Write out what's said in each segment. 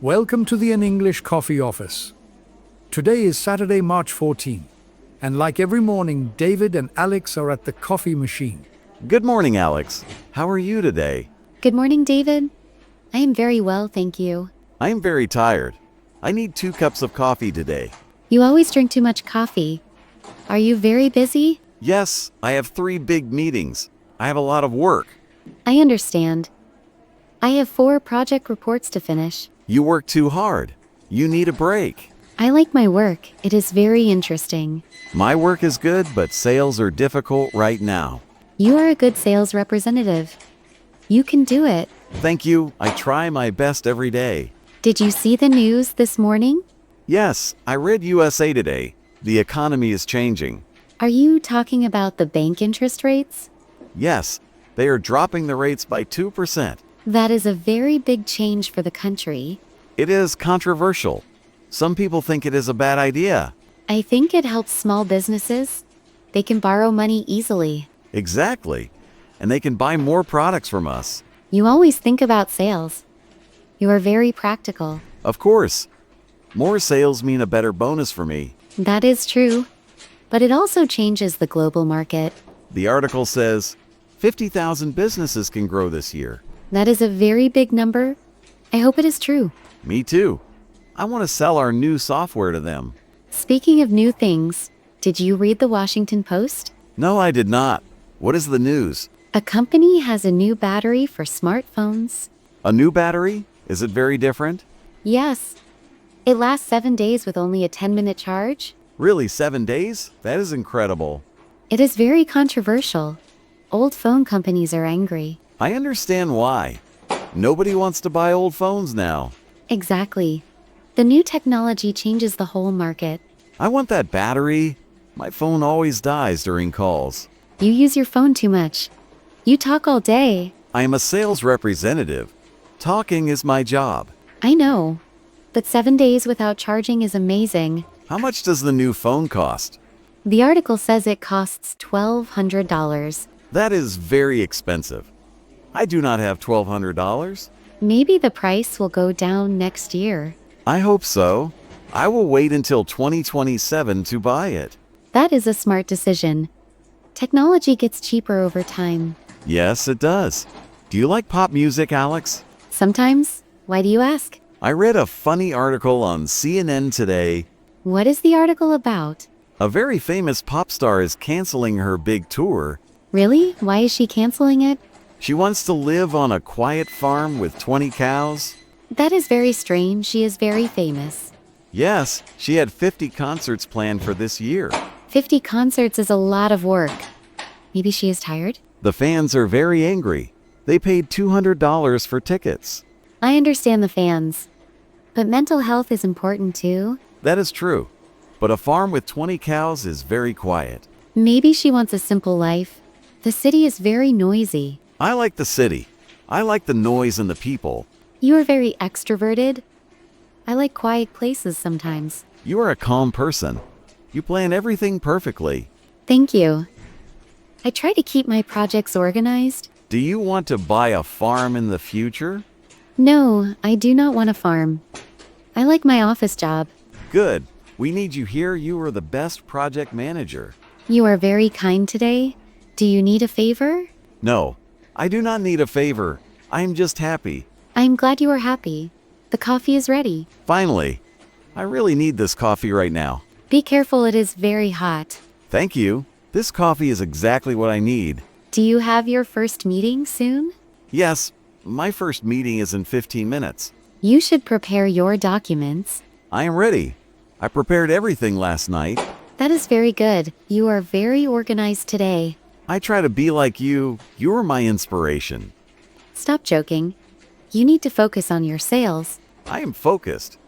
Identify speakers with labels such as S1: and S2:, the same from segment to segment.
S1: Welcome to the An English Coffee Office. Today is Saturday, March 14, and like every morning, David and Alex are at the coffee machine.
S2: Good morning, Alex. How are you today?
S3: Good morning, David. I am very well, thank you.
S2: I am very tired. I need 2 cups of coffee today.
S3: You always drink too much coffee. Are you very busy?
S2: Yes, I have 3 big meetings. I have a lot of work.
S3: I understand. I have 4 project reports to finish.
S2: You work too hard. You need a break.
S3: I like my work. It is very interesting.
S2: My work is good, but sales are difficult right now.
S3: You are a good sales representative. You can do it.
S2: Thank you. I try my best every day.
S3: Did you see the news this morning?
S2: Yes, I read USA Today. The economy is changing.
S3: Are you talking about the bank interest rates?
S2: Yes, they are dropping the rates by 2%.
S3: That is a very big change for the country.
S2: It is controversial. Some people think it is a bad idea.
S3: I think it helps small businesses. They can borrow money easily.
S2: Exactly. And they can buy more products from us.
S3: You always think about sales. You are very practical.
S2: Of course. More sales mean a better bonus for me.
S3: That is true. But it also changes the global market.
S2: The article says 50,000 businesses can grow this year.
S3: That is a very big number. I hope it is true.
S2: Me too. I want to sell our new software to them.
S3: Speaking of new things, did you read the Washington Post?
S2: No, I did not. What is the news?
S3: A company has a new battery for smartphones.
S2: A new battery? Is it very different?
S3: Yes. It lasts 7 days with only a 10-minute charge.
S2: Really, 7 days? That is incredible.
S3: It is very controversial. Old phone companies are angry.
S2: I understand why. Nobody wants to buy old phones now.
S3: Exactly. The new technology changes the whole market.
S2: I want that battery. My phone always dies during calls.
S3: You use your phone too much. You talk all day.
S2: I am a sales representative. Talking is my job.
S3: I know. But 7 days without charging is amazing.
S2: How much does the new phone cost?
S3: The article says it costs $1,200.
S2: That is very expensive. I do not have $1,200.
S3: Maybe the price will go down next year.
S2: I hope so. I will wait until 2027 to buy it.
S3: That is a smart decision. Technology gets cheaper over time.
S2: Yes, it does. Do you like pop music, Alex?
S3: Sometimes. Why do you ask?
S2: I read a funny article on CNN today.
S3: What is the article about?
S2: A very famous pop star is canceling her big tour.
S3: Really? Why is she canceling it?
S2: She wants to live on a quiet farm with 20 cows.
S3: That is very strange. She is very famous.
S2: Yes, she had 50 concerts planned for this year.
S3: 50 concerts is a lot of work. Maybe she is tired?
S2: The fans are very angry. They paid $200 for tickets.
S3: I understand the fans. But mental health is important too.
S2: That is true. But a farm with 20 cows is very quiet.
S3: Maybe she wants a simple life. The city is very noisy.
S2: I like the city. I like the noise and the people.
S3: You are very extroverted. I like quiet places sometimes.
S2: You are a calm person. You plan everything perfectly.
S3: Thank you. I try to keep my projects organized.
S2: Do you want to buy a farm in the future?
S3: No, I do not want a farm. I like my office job.
S2: Good. We need you here. You are the best project manager.
S3: You are very kind today. Do you need a favor?
S2: No, I do not need a favor. I am just happy.
S3: I am glad you are happy. The coffee is ready.
S2: Finally. I really need this coffee right now.
S3: Be careful, it is very hot.
S2: Thank you. This coffee is exactly what I need.
S3: Do you have your first meeting soon?
S2: Yes, my first meeting is in 15 minutes.
S3: You should prepare your documents.
S2: I am ready. I prepared everything last night.
S3: That is very good. You are very organized today.
S2: I try to be like you. You are my inspiration.
S3: Stop joking. You need to focus on your sales.
S2: I am focused.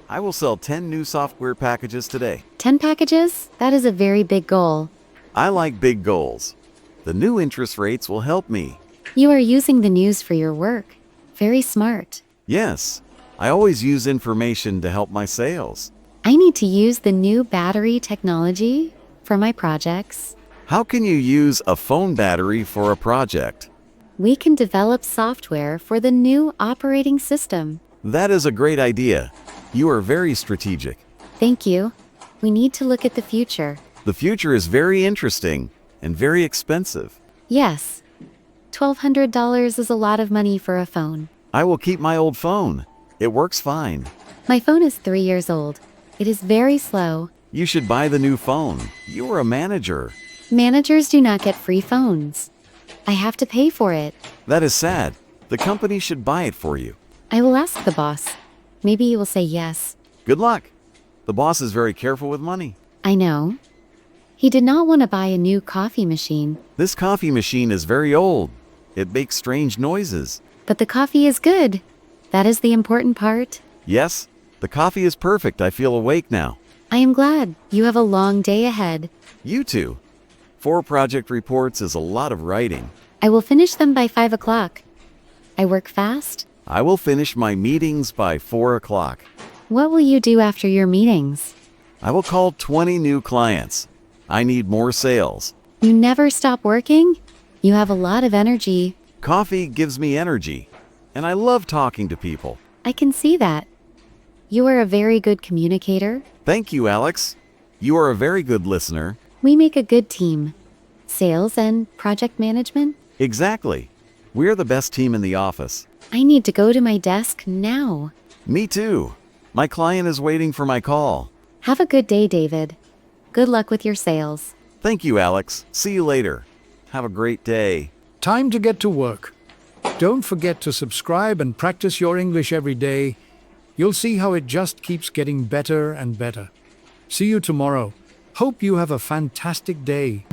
S2: I will sell 10 new software packages today.
S3: 10 packages? That is a very big goal.
S2: I like big goals. The new interest rates will help me.
S3: You are using the news for your work. Very smart.
S2: Yes, I always use information to help my sales.
S3: I need to use the new battery technology for my projects.
S2: How can you use a phone battery for a project?
S3: We can develop software for the new operating system.
S2: That is a great idea. You are very strategic.
S3: Thank you. We need to look at the future.
S2: The future is very interesting and very expensive.
S3: Yes. $1,200 is a lot of money for a phone.
S2: I will keep my old phone. It works fine.
S3: My phone is 3 years old. It is very slow.
S2: You should buy the new phone. You are a manager.
S3: Managers do not get free phones. I have to pay for it.
S2: That is sad. The company should buy it for you.
S3: I will ask the boss. Maybe he will say yes.
S2: Good luck. The boss is very careful with money.
S3: I know. He did not want to buy a new coffee machine.
S2: This coffee machine is very old. It makes strange noises.
S3: But the coffee is good. That is the important part.
S2: Yes, the coffee is perfect. I feel awake now.
S3: I am glad. You have a long day ahead.
S2: You too. 4 project reports is a lot of writing.
S3: I will finish them by 5 o'clock. I work fast.
S2: I will finish my meetings by 4 o'clock.
S3: What will you do after your meetings?
S2: I will call 20 new clients. I need more sales.
S3: You never stop working? You have a lot of energy.
S2: Coffee gives me energy, and I love talking to people.
S3: I can see that. You are a very good communicator.
S2: Thank you, Alex. You are a very good listener.
S3: We make a good team. Sales and project management.
S2: Exactly. We're the best team in the office.
S3: I need to go to my desk now.
S2: Me too. My client is waiting for my call.
S3: Have a good day, David. Good luck with your sales.
S2: Thank you, Alex. See you later. Have a great day.
S1: Time to get to work. Don't forget to subscribe and practice your English every day. You'll see how it just keeps getting better and better. See you tomorrow. Hope you have a fantastic day.